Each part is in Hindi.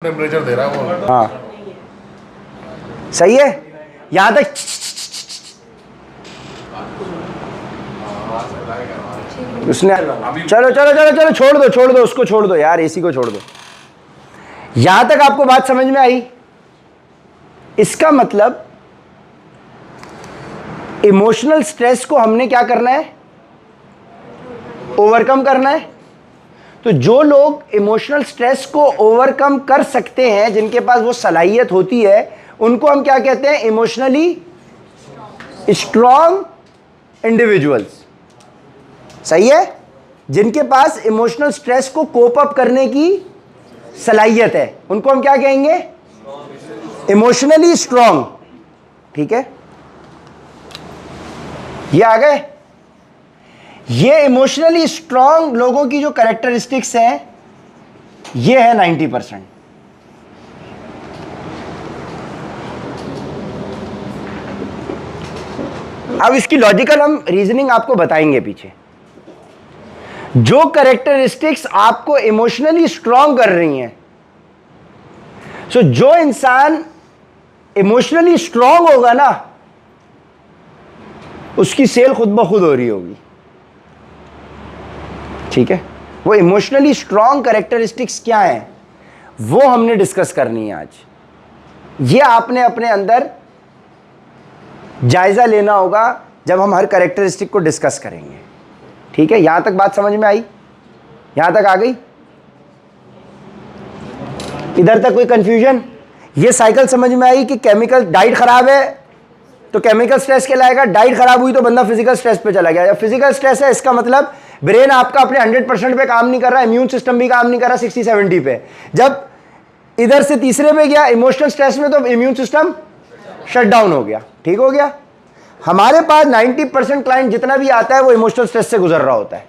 टेम्परेचर दे रहा है वो। हाँ सही है। यहां तक उसने चलो चलो चलो चलो छोड़ दो उसको, छोड़ दो यार, एसी को छोड़ दो। यहां तक आपको बात समझ में आई? इसका मतलब इमोशनल स्ट्रेस को हमने क्या करना है? ओवरकम करना है। तो जो लोग इमोशनल स्ट्रेस को ओवरकम कर सकते हैं, जिनके पास वो सलाहियत होती है, उनको हम क्या कहते हैं? Emotionally strong individuals. सही है? जिनके पास इमोशनल स्ट्रेस को कोप अप करने की सलाहियत है, उनको हम क्या कहेंगे? Emotionally strong. ठीक है, ये आ गए। ये इमोशनली स्ट्रॉन्ग लोगों की जो कैरेक्टरिस्टिक्स हैं, ये है 90%। अब इसकी लॉजिकल हम रीजनिंग आपको बताएंगे पीछे। जो कैरेक्टरिस्टिक्स आपको इमोशनली स्ट्रॉन्ग कर रही हैं, सो जो इंसान इमोशनली स्ट्रॉन्ग होगा ना, उसकी सेल खुद ब खुद हो रही होगी। ठीक है, वो इमोशनली स्ट्रॉन्ग कैरेक्टरिस्टिक्स क्या हैं, वो हमने डिस्कस करनी है आज। ये आपने अपने अंदर जायजा लेना होगा जब हम हर कैरेक्टरिस्टिक को डिस्कस करेंगे। ठीक है, यहां तक बात समझ में आई? यहां तक आ गई? इधर तक कोई कंफ्यूजन? ये साइकिल समझ में आई कि केमिकल डाइट खराब है तो केमिकल स्ट्रेस कहलाएगा, डाइट खराब हुई तो बंदा फिजिकल स्ट्रेस पे चला गया। जब फिजिकल स्ट्रेस है, इसका मतलब ब्रेन आपका अपने 100% पे काम नहीं कर रहा, इम्यून सिस्टम भी काम नहीं कर रहा 60-70 पे। जब इधर से तीसरे पे गया इमोशनल स्ट्रेस में, तो इम्यून सिस्टम शट डाउन हो गया। ठीक हो गया? हमारे पास 90% क्लाइंट जितना भी आता है वो इमोशनल स्ट्रेस से गुजर रहा होता है।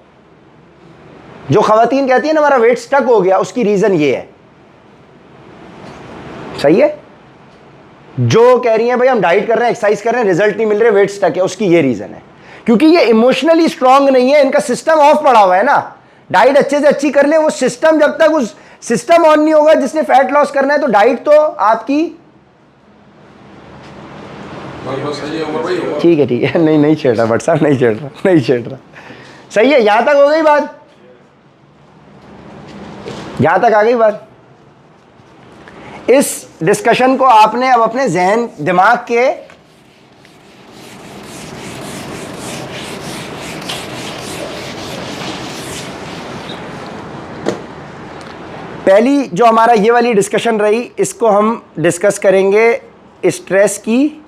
जो खवातीन कहती है ना हमारा वेट स्टक हो गया, उसकी रीजन ये है। सही है? जो कह रही है भाई हम डाइट कर रहे हैं, एक्सरसाइज कर रहे हैं, रिजल्ट नहीं मिल रहे, वेट स्टक है, उसकी ये रीजन है, क्योंकि ये इमोशनली स्ट्रांग नहीं है, इनका सिस्टम ऑफ पड़ा हुआ है ना। डाइट अच्छे से अच्छी कर ले, वो सिस्टम जब तक उस सिस्टम ऑन नहीं होगा, जिसने फैट लॉस करना है, तो डाइट तो आपकी ठीक है नहीं छेड़ रहा भट्ट साहब, नहीं छेड़ रहा। सही है, यहां तक हो गई बात? यहां तक आ गई बात? इस डिस्कशन को आपने अब अपने जहन दिमाग के पहली जो हमारा ये वाली डिस्कशन रही, इसको हम डिस्कस करेंगे। स्ट्रेस की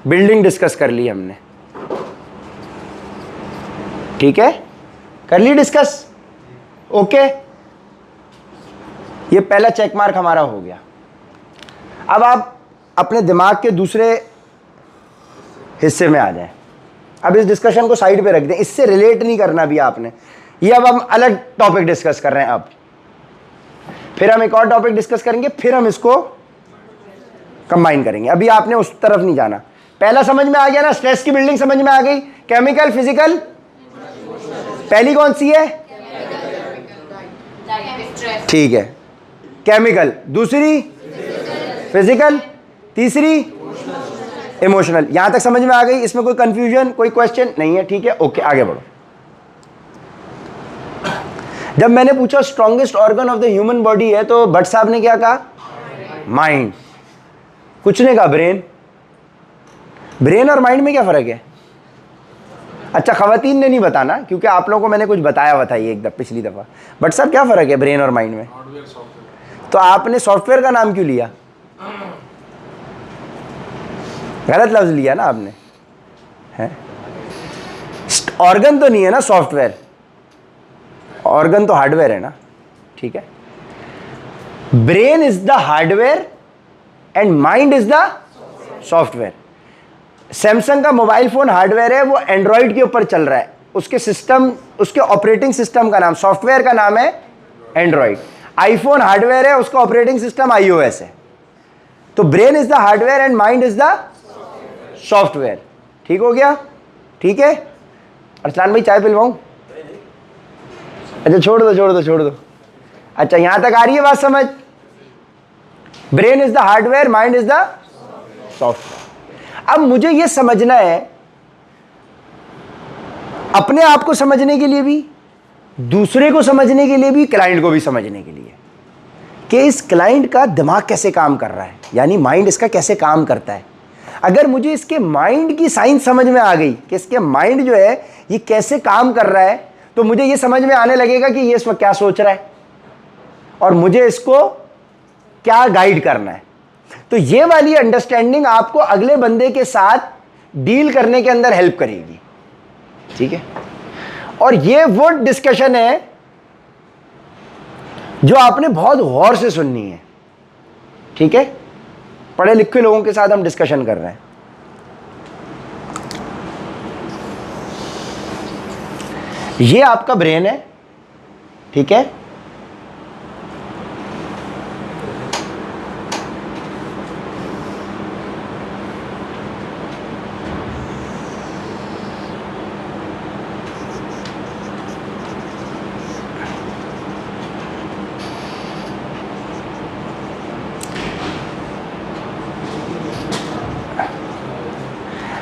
बिल्डिंग डिस्कस कर ली हमने। ठीक है, कर ली डिस्कस? ओके, ये पहला चेक मार्क हमारा हो गया। अब आप अपने दिमाग के दूसरे हिस्से में आ जाएं। अब इस डिस्कशन को साइड पे रख दें, इससे रिलेट नहीं करना भी आपने। ये अब हम अलग टॉपिक डिस्कस कर रहे हैं। अब फिर हम एक और टॉपिक डिस्कस करेंगे, फिर हम इसको कंबाइन करेंगे। अभी आपने उस तरफ नहीं जाना। पहला समझ में आ गया ना? स्ट्रेस की बिल्डिंग समझ में आ गई। केमिकल, फिजिकल, पहली कौन सी है? ठीक है, केमिकल। दूसरी फिजिकल, तीसरी इमोशनल। यहां तक समझ में आ गई? इसमें कोई कंफ्यूजन, कोई क्वेश्चन नहीं है? ठीक है, ओके, आगे बढ़ो। जब मैंने पूछा strongest organ of the human body है, तो भट्ट साहब ने क्या कहा? माइंड। कुछ ने कहा ब्रेन। ब्रेन और माइंड में क्या फर्क है? अच्छा, खवातीन ने नहीं बताना, क्योंकि आप लोगों को मैंने कुछ बताया हुआ था ये एक दफा, पिछली दफा। भट्ट साहब क्या फर्क है ब्रेन और माइंड में? तो आपने सॉफ्टवेयर का नाम क्यों लिया? गलत लफ्ज लिया ना आपने, है? ऑर्गन तो नहीं है ना सॉफ्टवेयर, ऑर्गन तो हार्डवेयर है ना। ठीक है, brain is the hardware and mind is the software. Samsung का मोबाइल फोन हार्डवेयर है, वो एंड्रॉइड के ऊपर चल रहा है। उसके सिस्टम, उसके ऑपरेटिंग सिस्टम का नाम, सॉफ्टवेयर का नाम है एंड्रॉइड। आईफोन हार्डवेयर है, उसका ऑपरेटिंग सिस्टम iOS है। तो brain is the hardware and mind is the software. ठीक हो गया? ठीक है, अरसलान भाई चाय पिलवाऊं? अच्छा छोड़ दो। अच्छा, यहां तक आ रही है बात समझ? Brain is the hardware, mind is the software. अब मुझे यह समझना है, अपने आप को समझने के लिए भी, दूसरे को समझने के लिए भी, क्लाइंट को भी समझने के लिए, कि इस क्लाइंट का दिमाग कैसे काम कर रहा है, यानी माइंड इसका कैसे काम करता है। अगर मुझे इसके माइंड की साइंस समझ में आ गई कि इसके माइंड जो है ये कैसे काम कर रहा है, तो मुझे ये समझ में आने लगेगा कि ये इस वक्त क्या सोच रहा है और मुझे इसको क्या गाइड करना है। तो ये वाली अंडरस्टैंडिंग आपको अगले बंदे के साथ डील करने के अंदर हेल्प करेगी, ठीक है। और ये वो डिस्कशन है जो आपने बहुत गौर से सुननी है, ठीक है। पढ़े लिखे लोगों के साथ हम डिस्कशन कर रहे हैं। ये आपका ब्रेन है, ठीक है।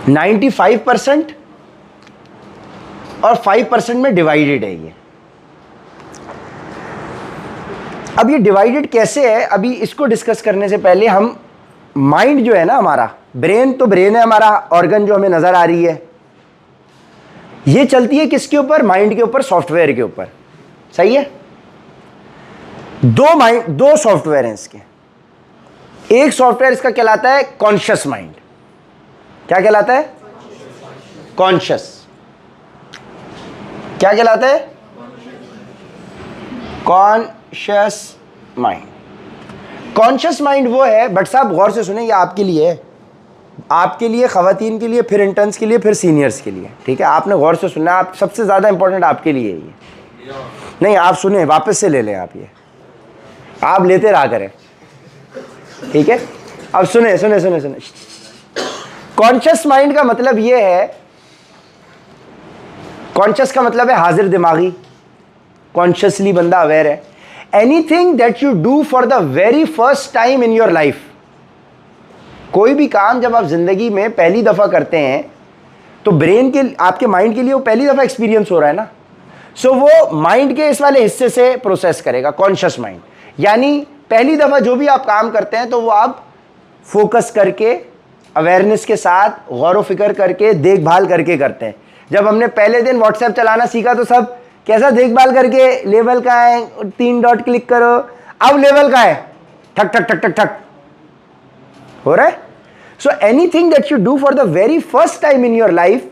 « 95% और 5% में डिवाइडेड है ये। अब ये डिवाइडेड कैसे है, अभी इसको डिस्कस करने से पहले हम माइंड जो है ना हमारा, ब्रेन तो ब्रेन है हमारा ऑर्गन जो हमें नजर आ रही है, ये चलती है किसके ऊपर, माइंड के ऊपर, सॉफ्टवेयर के ऊपर, सही है। दो सॉफ्टवेयर हैं इसके। एक सॉफ्टवेयर इसका कहलाता है कॉन्शियस माइंड। क्या कहलाता है? कॉन्शियस। क्या कहलाता है? Conscious mind. कॉन्शियस माइंड वो है, बट साहब गौर से सुने, ये आपके लिए है, आपके लिए, खवातीन के लिए, फिर इंटर्न्स के लिए, फिर सीनियर्स के लिए, ठीक है। आपने गौर से सुनना, आप सबसे ज़्यादा इंपॉर्टेंट आपके लिए है ये। नहीं, आप सुने, वापस से ले लें आप, ये आप लेते रहा करें, ठीक है। अब सुने सुने सुने सुने, कॉन्शियस माइंड का मतलब ये है, कॉन्शियस का मतलब है हाजिर दिमागी, कॉन्शियसली बंदा अवेयर है। Anything that you do for the very first time in your life, कोई भी काम जब आप जिंदगी में पहली दफा करते हैं तो ब्रेन के, आपके माइंड के लिए वो पहली दफा एक्सपीरियंस हो रहा है ना, सो वो माइंड के इस वाले हिस्से से प्रोसेस करेगा, कॉन्शियस माइंड। यानी पहली दफा जो भी आप काम करते हैं तो वो आप फोकस करके, अवेयरनेस के साथ, गौर व फिक्र करके, देखभाल करके करते हैं। जब हमने पहले दिन व्हाट्सएप चलाना सीखा तो सब कैसा देखभाल करके, लेवल का है, 3 डॉट क्लिक करो, अब लेवल का है, ठक ठक ठक ठक ठक हो रहा है। So anything that you do for the very first time in your life,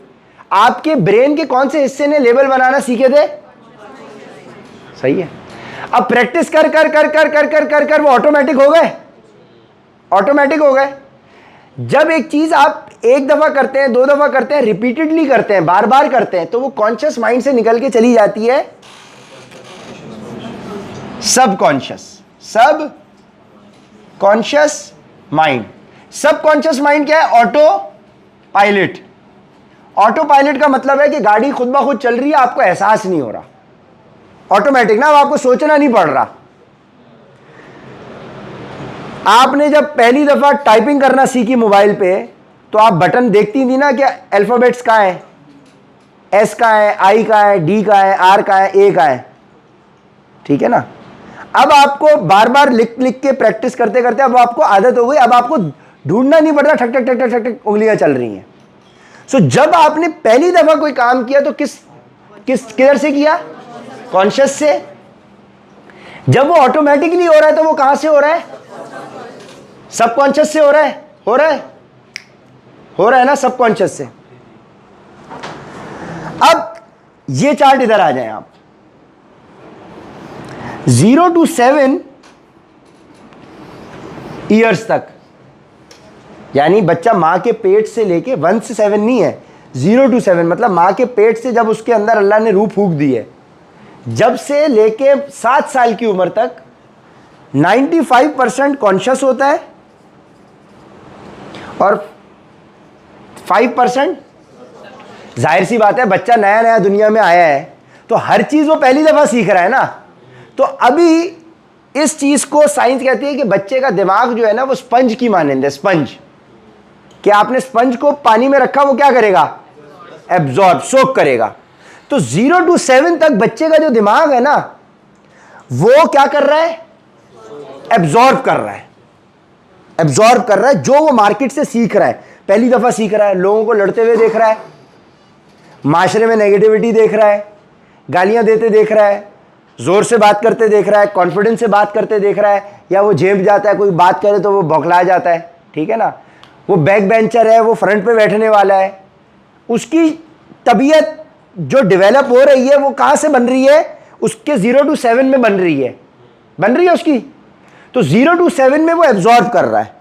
आपके ब्रेन के कौन से हिस्से ने लेवल बनाना सीखे थे? सही है। अब प्रैक्टिस कर कर कर कर कर कर कर कर वो ऑटोमेटिक हो गए, ऑटोमेटिक हो गए। जब एक चीज आप एक दफा करते हैं, 2 दफा करते हैं, रिपीटेडली करते हैं, बार बार करते हैं, तो वो कॉन्शियस माइंड से निकल के चली जाती है सब कॉन्शियस, सब कॉन्शियस माइंड। सब कॉन्शियस माइंड क्या है? Auto pilot. ऑटो पायलट का मतलब है कि गाड़ी खुद ब खुद चल रही है, आपको एहसास नहीं हो रहा, ऑटोमेटिक ना, आपको सोचना नहीं पड़ रहा। आपने जब पहली दफा टाइपिंग करना सीखी मोबाइल पे, तो आप बटन देखती थी ना कि अल्फाबेट्स कहाँ है, एस का है, आई का है, डी का है, आर का है, ए का है, ठीक है ना। अब आपको बार बार लिख लिख के प्रैक्टिस करते करते अब आपको आदत हो गई, अब आपको ढूंढना नहीं पड़ रहा, ठक ठक ठक ठक ठक ठक उंगलियां चल रही हैं। सो जब आपने पहली दफा कोई काम किया तो किधर से किया? कॉन्शियस से। जब वो ऑटोमेटिकली हो रहा है तो वो कहां से हो रहा है? सबकॉन्शियस से हो रहा है, हो रहा है, हो रहा है ना, सबकॉन्शियस से। अब ये चार्ट इधर आ जाए आप, 0 to 7 ईयर्स तक, यानी बच्चा मां के पेट से लेके 1 से 7 नहीं है, 0 to 7 मतलब मां के पेट से जब उसके अंदर अल्लाह ने रूह फूंक दी है, जब से लेके 7 साल की उम्र तक 95% कॉन्शियस होता है और 5%, जाहिर सी बात है बच्चा नया नया दुनिया में आया है तो हर चीज वो पहली दफा सीख रहा है ना। तो अभी इस चीज को साइंस कहती है कि बच्चे का दिमाग जो है ना वो स्पंज की मानंद है। स्पंज, कि आपने स्पंज को पानी में रखा, वो क्या करेगा? एब्जॉर्ब, सोक करेगा। तो 0 to 7 तक बच्चे का जो दिमाग है ना वो क्या कर रहा है? एब्जॉर्ब कर रहा है। एब्जॉर्ब कर रहा है जो वो मार्केट से सीख रहा है, पहली दफा सीख रहा है, लोगों को लड़ते हुए देख रहा है, माशरे में नेगेटिविटी देख रहा है, गालियां देते देख रहा है, जोर से बात करते देख रहा है, कॉन्फिडेंस से बात करते देख रहा है, या वो झेप जाता है, कोई बात करे तो वो बौखला जाता है, ठीक है ना। वो बैक बेंचर है, वो फ्रंट पे बैठने वाला है। उसकी तबीयत जो डेवलप हो रही है वो कहां से बन रही है? उसके 0 to 7 में बन रही है उसकी। तो 0 to 7 में वो एब्जॉर्ब कर रहा है,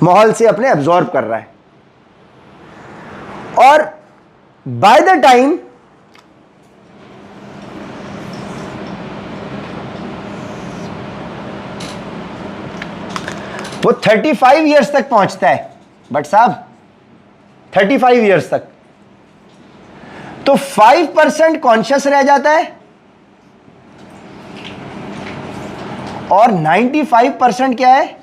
माहौल से अपने एब्जॉर्ब कर रहा है। और बाय द टाइम वो 35 ईयर्स तक पहुंचता है, बट साहब 35 ईयर्स तक, तो 5% कॉन्शियस रह जाता है और 95% क्या है?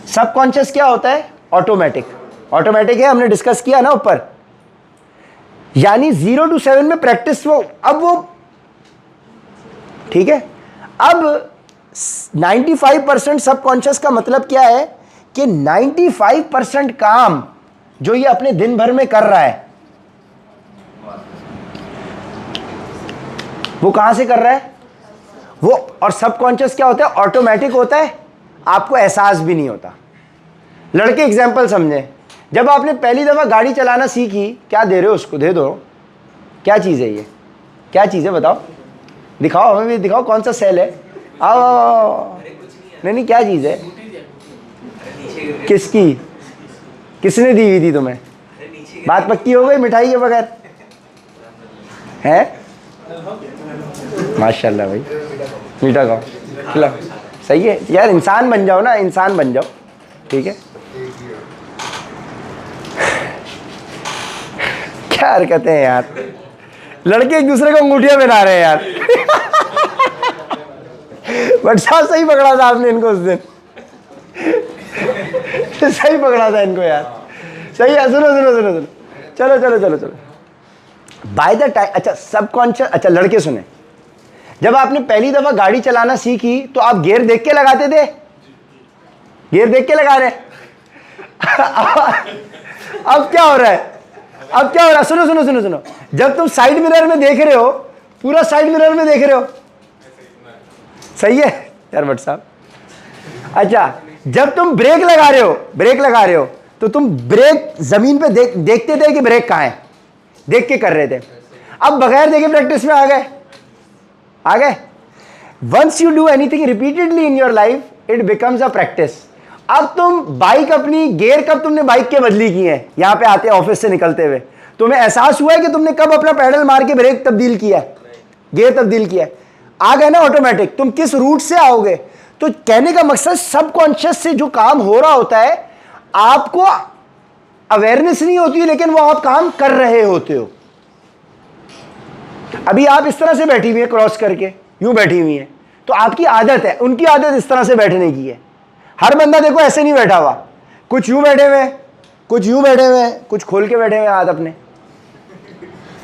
सबकॉन्शियस। क्या होता है? ऑटोमेटिक। ऑटोमेटिक है, हमने डिस्कस किया ना ऊपर। यानी 0 to 7 में प्रैक्टिस वो ठीक है। अब 95% सबकॉन्शियस का मतलब क्या है कि 95% काम जो ये अपने दिन भर में कर रहा है वो कहां से कर रहा है? वो, और सबकॉन्शियस क्या होता है? ऑटोमेटिक होता है, आपको एहसास भी नहीं होता। लड़के एग्जाम्पल समझे, जब आपने पहली दफा गाड़ी चलाना सीखी, क्या दे रहे हो उसको? दे दो। क्या चीज है ये? क्या चीज है बताओ, दिखाओ, हमें भी दिखाओ कौन सा सेल है। आओ। नहीं, क्या चीज है? किसकी? किसने दी हुई थी तुम्हें? बात पक्की हो गई मिठाई के बगैर? है माशाल्लाह भाई, मीठा खाओ, खिलाओ। सही है यार, इंसान बन जाओ ना, इंसान बन जाओ, ठीक है। क्या हरकतें हैं यार, लड़के एक दूसरे को अंगूठियां पहना रहे हैं यार। बट साहब सही पकड़ा था आपने इनको उस दिन। सही पकड़ा था इनको यार, सही है। सुनो सुनो सुनो सुनो, चलो चलो चलो चलो। बाय द टाइम, अच्छा सबकॉन्शियस, अच्छा लड़के सुने, जब आपने पहली दफा गाड़ी चलाना सीखी तो आप गियर देख के लगाते थे? गियर देख के लगा रहे। अब क्या हो रहा है? अब क्या हो रहा है? सुनो सुनो सुनो सुनो, जब तुम साइड मिरर में देख रहे हो, पूरा साइड मिरर में देख रहे हो, सही है यार भट्ट साहब। अच्छा, जब तुम ब्रेक लगा रहे हो तो तुम ब्रेक जमीन पे देखते थे कि ब्रेक कहां है, देख के कर रहे थे। अब बगैर देखे प्रैक्टिस में आ गए। Once you do anything repeatedly in your life it becomes a practice. अब तुम बाइक, अपनी गियर कब तुमने बाइक के बदली की है? यहां पे आते ऑफिस से निकलते हुए तुम्हें एहसास हुआ है कि तुमने कब अपना पैडल मार के ब्रेक तब्दील किया, गियर तब्दील किया? आ गए ना ऑटोमेटिक। तुम किस रूट से आओगे? तो कहने का मकसद सबकॉन्शियस से जो काम हो रहा होता है आपको अवेयरनेस नहीं होती है, लेकिन वो आप काम कर रहे होते हो। अभी आप इस तरह से बैठी हुई है, क्रॉस करके यूं बैठी हुई है, तो आपकी आदत है, उनकी आदत इस तरह से बैठने की है। हर बंदा देखो ऐसे नहीं बैठा हुआ, कुछ यूं बैठे हुए, कुछ यूं बैठे हुए, कुछ खोल के बैठे हुए हाथ अपने,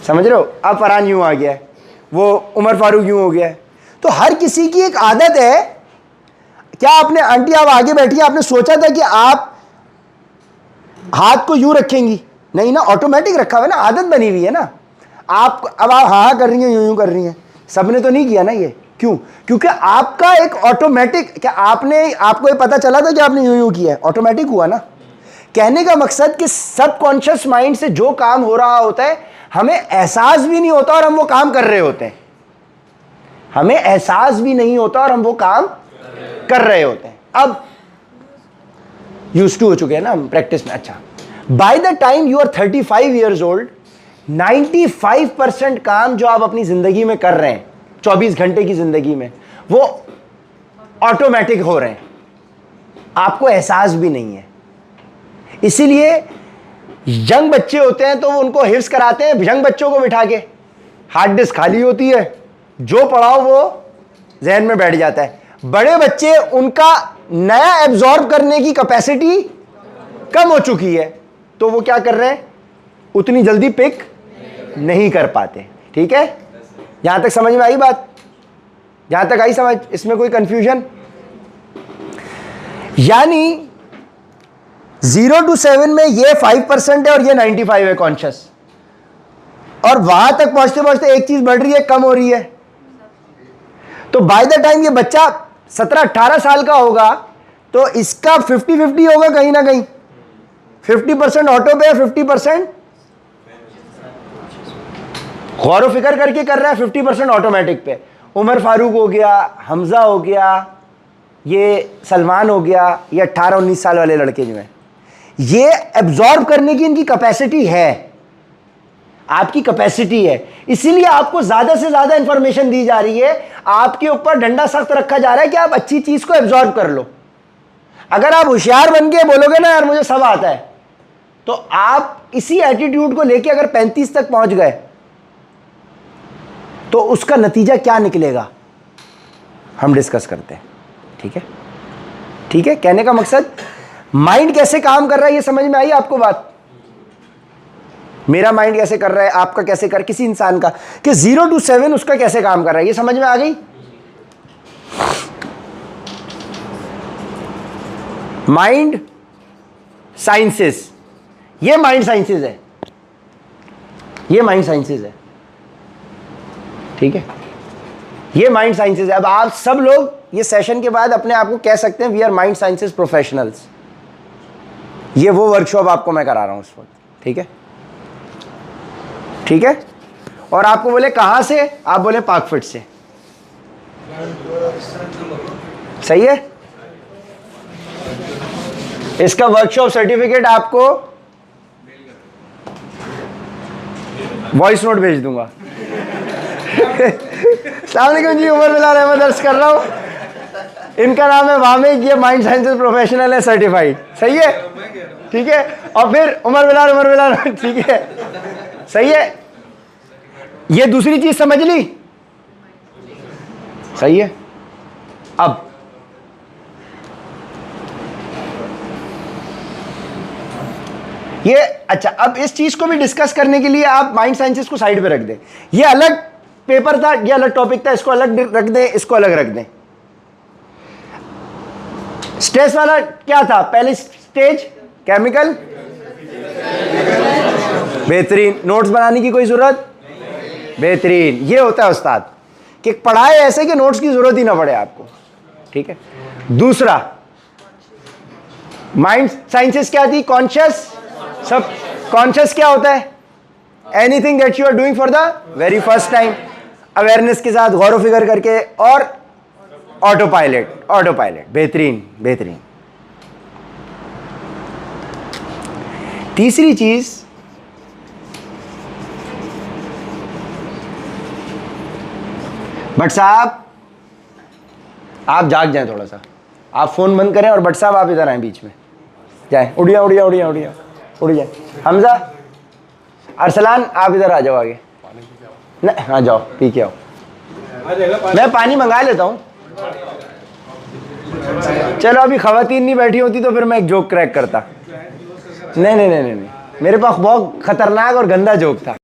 समझ रहे हो? अब फरहान यूं आ गया है, वो उमर फारूक यूं हो गया है। तो हर किसी की एक आदत है। क्या आपने, आंटी आप आगे बैठी, आपने सोचा था कि आप हाथ को यूं रखेंगी? नहीं ना, ऑटोमेटिक रखा हुआ है ना, आदत बनी हुई है ना। आप अब आप हाँ कर रही हैं, यूं यूं कर रही हैं, सबने तो नहीं किया ना ये। क्यों? क्योंकि आपका एक ऑटोमेटिक, क्या आपको ये पता चला था कि आपने यूं यूं किया है? ऑटोमेटिक हुआ ना। कहने का मकसद कि सबकॉन्शियस माइंड से जो काम हो रहा होता है हमें एहसास भी नहीं होता और हम वो काम कर रहे होते हैं। हमें एहसास भी नहीं होता और हम वो काम कर रहे होते हैं। अब यूज्ड टू हो चुके हैं ना हम प्रैक्टिस में। अच्छा, by the time you are 35 years old, 95% काम जो आप अपनी जिंदगी में कर रहे हैं, 24 घंटे की जिंदगी में, वो ऑटोमेटिक हो रहे हैं, आपको एहसास भी नहीं है। इसीलिए यंग बच्चे होते हैं तो उनको हिफ्स कराते हैं, यंग बच्चों को बिठा के, हार्ड डिस्क खाली होती है, जो पढ़ाओ वो जहन में बैठ जाता है। बड़े बच्चे, उनका नया एब्जॉर्ब करने की कैपेसिटी कम हो चुकी है, तो वो क्या कर रहे हैं, उतनी जल्दी पिक नहीं कर पाते। ठीक है, यहां तक समझ में आई बात? यहां तक आई समझ? इसमें कोई कंफ्यूजन? यानी 0 to 7 में ये 5% है और ये 95 है कॉन्शियस, और वहां तक पहुंचते पहुंचते एक चीज बढ़ रही है, कम हो रही है। तो बाय द टाइम ये बच्चा 17-18 साल का होगा तो इसका 50-50 होगा कहीं ना कहीं, 50% ऑटो पे, 50% गौर व फिक्र करके कर रहा है, 50% ऑटोमेटिक पे। उमर फारूक हो गया, हमजा हो गया, ये सलमान हो गया, ये 18-19 साल वाले लड़के जो हैं, ये एब्जॉर्ब करने की इनकी कैपेसिटी है, आपकी कैपेसिटी है। इसीलिए आपको ज्यादा से ज्यादा इंफॉर्मेशन दी जा रही है, आपके ऊपर डंडा सख्त रखा जा रहा है कि आप अच्छी चीज को एब्जॉर्ब कर लो। अगर आप होशियार बन के बोलोगे ना यार मुझे सब आता है, तो आप इसी एटीट्यूड को लेके अगर 35 तक पहुंच गए तो उसका नतीजा क्या निकलेगा हम डिस्कस करते हैं। ठीक है, ठीक है, कहने का मकसद माइंड कैसे काम कर रहा है ये समझ में आई आपको बात? मेरा माइंड कैसे कर रहा है, आपका कैसे कर, किसी इंसान का, कि 0 to 7 उसका कैसे काम कर रहा है, ये समझ में आ गई? माइंड साइंसेस, ये माइंड साइंसेस है, ये माइंड साइंसेस है। ठीक है, ये माइंड साइंसेस है। अब आप सब लोग ये सेशन के बाद अपने आप को कह सकते हैं we are mind sciences professionals. ये वो वर्कशॉप आपको मैं करा रहा हूं उस वक्त। ठीक है, ठीक है। और आपको बोले कहां से, आप बोले पाकफिट से। सही है। इसका वर्कशॉप सर्टिफिकेट आपको वॉइस नोट भेज दूंगा। अस्सलाम वालेकुम जी, उमर बिलाल अहमद दर्स कर रहा हूं, इनका नाम है वामिक, ये माइंड साइंसेस प्रोफेशनल है, सर्टिफाइड। सही है, ठीक है। और फिर उमर बिलाल ठीक है, सही है। ये दूसरी चीज समझ ली, सही है। अब ये अच्छा, अब इस चीज को भी डिस्कस करने के लिए आप माइंड साइंसेस को साइड पे रख दें। ये अलग पेपर था, ये अलग टॉपिक था, इसको अलग रख दें, इसको अलग रख दें। स्ट्रेस वाला क्या था, पहले स्टेज केमिकल, बेहतरीन। नोट्स बनाने की कोई जरूरत, बेहतरीन। ये होता है उस्ताद कि पढ़ाए ऐसे कि नोट्स की जरूरत ही ना पड़े आपको। ठीक है। दूसरा माइंड साइंसेस क्या थी, कॉन्शियस। सब कॉन्शियस क्या होता है, anything that you are doing for the very first time, awareness के साथ गौर व फिक्र करके। और ऑटो पायलट, बेहतरीन बेहतरीन। तीसरी चीज बट साहब आप जाग जाएं थोड़ा सा, आप फोन बंद करें और बट साहब आप इधर आए बीच में, जाए उड़िया उड़िया उड़िया उड़िया उड़ जाए। हमजा, अरसलान आप इधर आ जाओ आगे। नहीं, हाँ जाओ पी के आओ, मैं पानी मंगा लेता हूँ। चलो अभी खवातीन नहीं बैठी होती तो फिर मैं एक जोक क्रैक करता। नहीं, मेरे पास बहुत खतरनाक और गंदा जोक था।